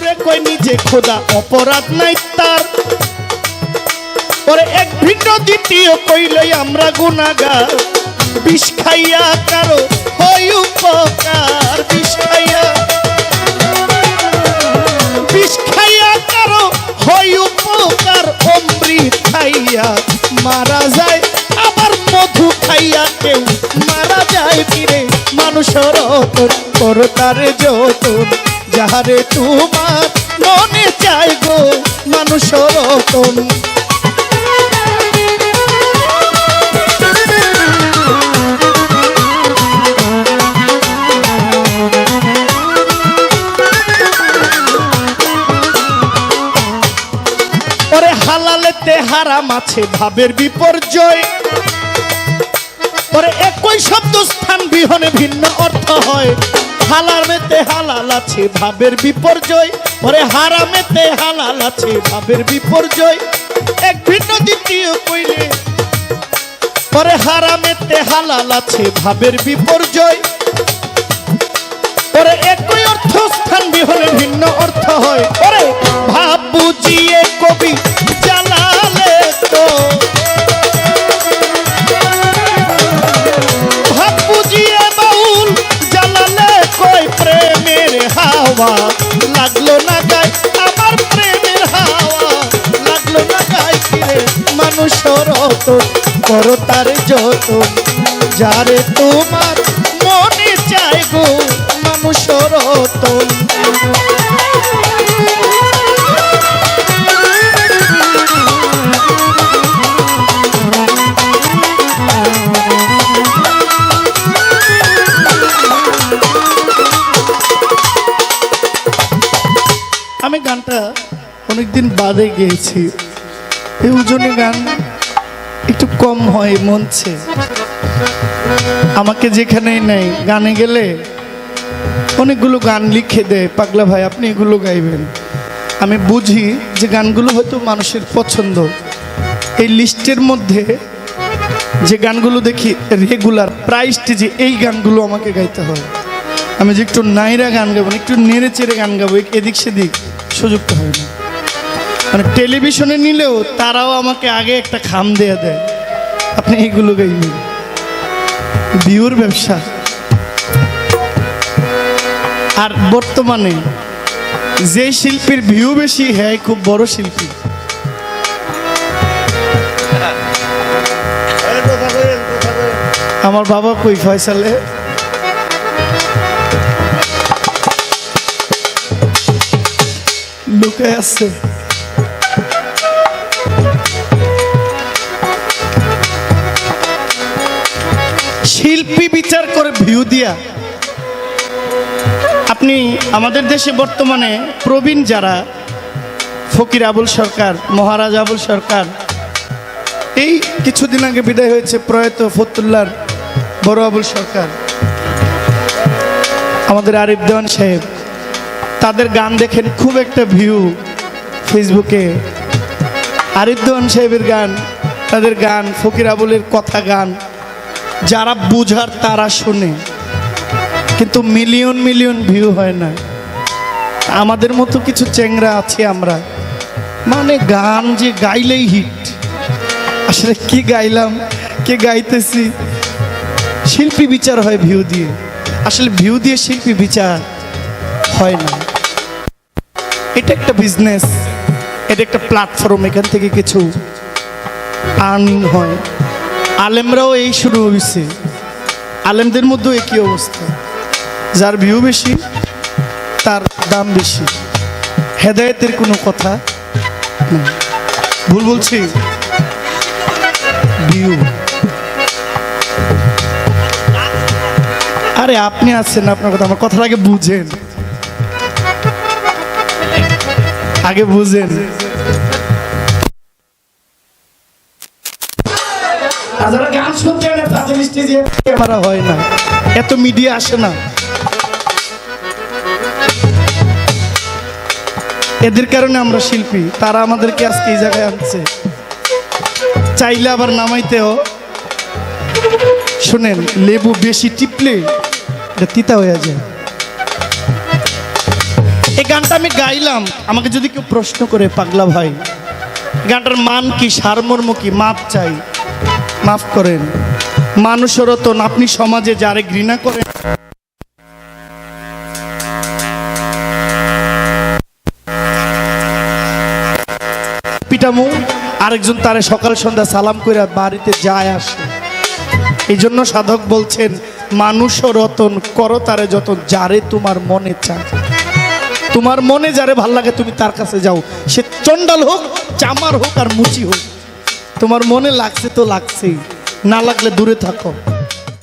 বন্ধুরে কই নিজে খোদা অপরাধ নাই তার পরে এক ভিন্ন দ্বিতীয় কইলই আমরা গুনাহগার বিষ খাইয়া কারো হয় উপকার বিষ খাইয়া কারো হয় উপকার অমৃত খাইয়া মারা যায় আবার মধু খাইয়া কেউ মারা যায় ফিরে মানুষের করতার যতন যাহারে তোমার মনে চাই গো মানুষের রতন হালালেতে হারাম আছে ভাবের বিপর্যয় পরে একই শব্দ স্থান বিহনে ভিন্ন অর্থ হয় হালালেতে হালাল আছে ভাবের বিপর্যয় পরে হারামেতে হালাল আছে ভাবের বিপর্যয় এক ভিন্ন দ্বিতীয় কইলে পরে হারামেতে হালাল আছে ভাবের বিপর্যয় পরে একই অর্থ স্থান বিহনে ভিন্ন অর্থ হয় পরে ভাব বুঝিয়ে কবি জালালে তো ভাব বুঝিয়ে বাউল জালালে কই প্রেমের হাওয়া লাগলো না গায় আমার প্রেমের হাওয়া লাগলো না গায় ফিরে মানুষের রতন করো তার যতন যারে তোমার মনে চাই গো মানুষের রতন আমি গানটা অনেকদিন বাদে গেয়েছি এই ওজনে গান একটু কম হয় মনছে আমাকে যেখানেই নেই গানে গেলে অনেকগুলো গান লিখে দেয় পাগলা ভাই আপনি এগুলো গাইবেন আমি বুঝি যে গানগুলো হয়তো মানুষের পছন্দ এই লিস্টের মধ্যে যে গানগুলো দেখি রেগুলার প্রায় স্টেজে এই গানগুলো আমাকে গাইতে হয় আমি যে একটু নাইরা গান গাবো একটু নেড়ে চেড়ে গান গাবো এদিক সেদিক সুযোগটা হয় না মানে টেলিভিশনে নিলেও তারাও আমাকে আগে একটা খাম দিয়ে দেয় আপনি এইগুলো গাইবেন ভিউর ব্যবসা আর বর্তমানে যে শিল্পীর ভিউ বেশি হ্যাঁ খুব বড় শিল্পী আমার বাবা কই ফয়সালে লুকে আছে শিল্পী বিচার করে ভিউ দিয়া আপনি আমাদের দেশে বর্তমানে প্রবীণ যারা ফকির আবুল সরকার মহারাজ আবুল সরকার এই কিছুদিন আগে বিদায় হয়েছে প্রয়াত ফতুল্লার বড় আবুল সরকার আমাদের আরিফ দেওয়ান সাহেব তাদের গান দেখেন খুব একটা ভিউ ফেসবুকে আরিফ দেওয়ান সাহেবের গান তাদের গান ফকির আবুলের কথা গান যারা বুঝার তারা শুনে কিন্তু মিলিয়ন মিলিয়ন ভিউ হয় না আমাদের মতো কিছু চেংরা আছে আমরা মানে গান যে গাইলেই হিট আসলে কি গাইলাম কে গাইতেছি শিল্পী বিচার হয় ভিউ দিয়ে আসলে ভিউ দিয়ে শিল্পী বিচার হয় না এটা একটা বিজনেস এটা একটা প্ল্যাটফর্ম এখান থেকে কিছু আর্নিং হয় আলেমরাও এই শুরু হয়েছে আলেমদের মধ্যেও একই অবস্থা যার ভিউ বেশি তার দাম বেশি হেদায়েতের কোনো কথা নেই ভুল বলছি ভিউ আরে আপনি আছেন আপনার কথা আমার কথার আগে বুঝেন আগে বুঝেন যারা গান শুনতে হয় না তাদের স্টেজে ক্যামেরা হয় না এত মিডিয়া আসে না এদের কারণে আমরা শিল্পী তারা আমাদেরকে আজকে এই জায়গায় আনছে চাইলে আবার নামাইতেও শুনেন লেবু বেশি টিপলে এটা তিতা হয়ে যায় এই গানটা আমি গাইলাম, আমাকে যদি কেউ প্রশ্ন করে পাগলা ভাই গানটার মান কি, সারমর্ম কি, মাপ চাই, মাফ করেন। মানুষের রতন, আপনি সমাজে যারে ঘৃণা করেন পিটামু, আরেকজন তারে সকাল সন্ধ্যা সালাম করে বাড়িতে যায় আসে। এই জন্য সাধক বলছেন মানুষ রতন করো তারে যতন, যারে তোমার মনে চায়। তোমার মনে যারে ভাল লাগে তুমি তার কাছে যাও, সে চন্ডাল হোক, চামার হোক আর মুচি হোক। তোমার মনে লাগছে তো লাগছেই, না লাগলে দূরে থাকো।